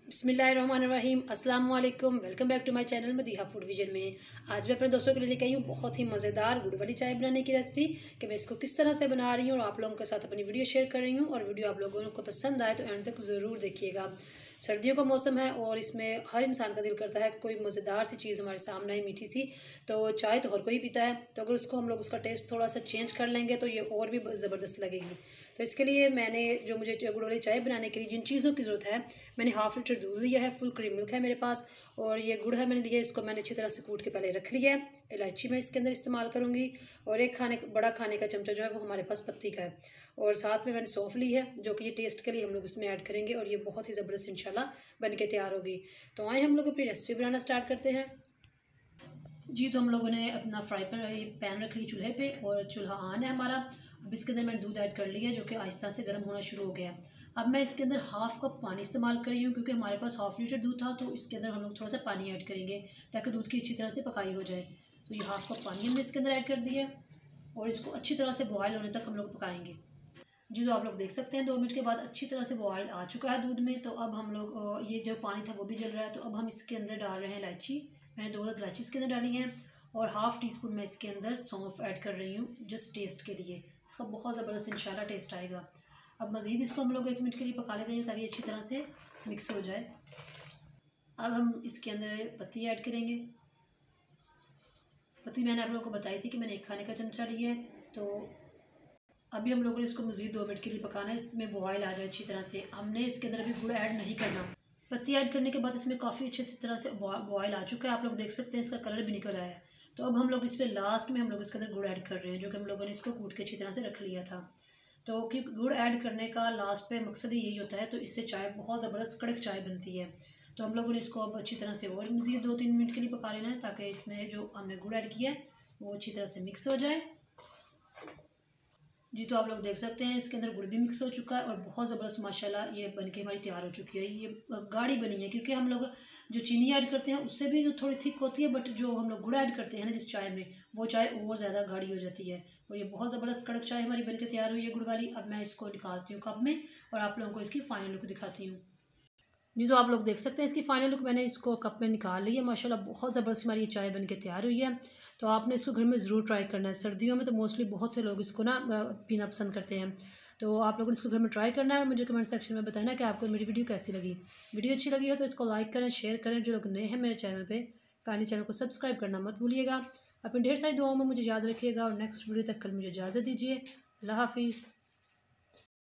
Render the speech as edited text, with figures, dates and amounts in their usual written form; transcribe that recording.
बिस्मिल्लाहिर्रहमानिर्रहीम अस्सलाम वालेकुम। Welcome back to my channel Madiha food vision में। आज मैं अपने दोस्तों के लिए लेकर आई हूँ बहुत ही मज़ेदार गुड़ वाली चाय बनाने की रेसिपी कि मैं इसको किस तरह से बना रही हूँ और आप लोगों के साथ अपनी वीडियो शेयर कर रही हूँ। और वीडियो आप लोगों को पसंद आए तो एंड तक ज़रूर देखिएगा। सर्दियों का मौसम है और इसमें हर इंसान का दिल करता है कि कोई मज़ेदार सी चीज़ हमारे सामने आए, मीठी सी। तो चाय तो हर कोई पीता है, तो अगर उसको हम लोग उसका टेस्ट थोड़ा सा चेंज कर लेंगे तो ये और भी ज़बरदस्त लगेगी। तो इसके लिए मैंने जो मुझे गुड़ वाली चाय बनाने के लिए जिन चीज़ों की ज़रूरत है, मैंने हाफ़ लीटर दूध लिया है, फुल क्रीम मिल्क है मेरे पास, और ये गुड़ है मैंने लिया, इसको मैंने अच्छी तरह से कूट के पहले रख लिया है। इलायची मैं इसके अंदर इस्तेमाल करूँगी और एक बड़ा खाने का चमचा जो है वो हमारे पास पत्ती का है, और साथ में मैंने सौंफ ली है जो कि ये टेस्ट के लिए हम लोग इसमें ऐड करेंगे और ये बहुत ही ज़बरदस्त इंशाल्लाह बन के तैयार होगी। तो आए हम लोग अपनी रेसिपी बनाना स्टार्ट करते हैं जी। तो हम लोगों ने अपना फ्राई पैन रख लिया चूल्हे पे और चूल्हा ऑन है हमारा। अब इसके अंदर मैंने दूध ऐड कर लिया जो कि आहिस्ता से गर्म होना शुरू हो गया। अब मैं इसके अंदर हाफ़ कप पानी इस्तेमाल कर रही हूँ क्योंकि हमारे पास हाफ़ लीटर दूध था, तो इसके अंदर हम लोग थोड़ा सा पानी ऐड करेंगे ताकि दूध की अच्छी तरह से पकाई हो जाए। तो ये हाफ़ कप पानी हमने इसके अंदर ऐड कर दिया और इसको अच्छी तरह से बॉयल होने तक हम लोग पकाएंगे जी। तो आप लोग देख सकते हैं 2 मिनट के बाद अच्छी तरह से बॉयल आ चुका है दूध में। तो अब हम लोग ये जो पानी था वो भी जल रहा है, तो अब हम इसके अंदर डाल रहे हैं इलायची। मैंने 2 इलायची इसके अंदर डाली हैं और हाफ़ टी स्पून मैं इसके अंदर सौंफ ऐड कर रही हूँ जस्ट टेस्ट के लिए। इसका बहुत ज़बरदस्त इंशाल्लाह टेस्ट आएगा। अब मज़ीद इसको हम लोग 1 मिनट के लिए पका लेते हैं ताकि अच्छी तरह से मिक्स हो जाए। अब हम इसके अंदर पत्ती ऐड करेंगे। पत्ती मैंने आप लोगों को बताई थी कि मैंने 1 खाने का चमचा लिया है। तो अभी हम लोगों ने इसको मज़ीद 2 मिनट के लिए पकाना है, इसमें बॉयल आ जाए अच्छी तरह से। हमने इसके अंदर अभी गुड़ ऐड नहीं करना। पत्ती ऐड करने के बाद इसमें काफ़ी अच्छे तरह से बॉयल आ चुका है, आप लोग देख सकते हैं इसका कलर भी निकल आया है। तो अब हम लोग इस पर लास्ट में हम लोग इसके अंदर गुड़ ऐड कर रहे हैं जो कि हम लोगों ने इसको कूट के अच्छी तरह से रख लिया था। तो क्योंकि गुड़ ऐड करने का लास्ट पे मकसद ही यही होता है, तो इससे चाय बहुत ज़बरदस्त कड़क चाय बनती है। तो हम लोगों ने इसको अब अच्छी तरह से और मज़ीद 2-3 मिनट के लिए पका लेना है ताकि इसमें जो हमने गुड़ ऐड किया है वो अच्छी तरह से मिक्स हो जाए जी। तो आप लोग देख सकते हैं इसके अंदर गुड़ भी मिक्स हो चुका है और बहुत ज़बरदस्त माशाल्लाह ये बनके हमारी तैयार हो चुकी है। ये गाढ़ी बनी है क्योंकि हम लोग जो चीनी ऐड करते हैं उससे भी जो थोड़ी थिक होती है, बट जो हम लोग गुड़ ऐड करते हैं ना जिस चाय में, वो चाय और ज़्यादा गाढ़ी हो जाती है। और ये बहुत ज़बरदस्त कड़क चाय हमारी बनके तैयार हुई है गुड़ वाली। अब मैं इसको निकालती हूँ कप में और आप लोगों को इसकी फ़ाइनल लुक दिखाती हूँ जी। तो आप लोग देख सकते हैं इसकी फ़ाइनल लुक मैंने इसको कप में निकाल ली है। माशाल्लाह बहुत ज़बरदस्त हमारी ये चाय बनके तैयार हुई है। तो आपने इसको घर में ज़रूर ट्राई करना है। सर्दियों में तो मोस्टली बहुत से लोग इसको ना पीना पसंद करते हैं। तो आप लोगों ने इसको घर में ट्राई करना है और मुझे कमेंट सेक्शन में बताना कि आपको मेरी वीडियो कैसी लगी। वीडियो अच्छी लगी हो तो इसको लाइक करें, शेयर करें। जो लोग नए हैं मेरे चैनल पर, काइंडली चैनल को सब्सक्राइब करना मत भूलिएगा। अपनी ढेर सारी दुआओं में मुझे याद रखिएगा और नेक्स्ट वीडियो तक कल मुझे इजाज़त दीजिए। अल्लाह हाफिज़।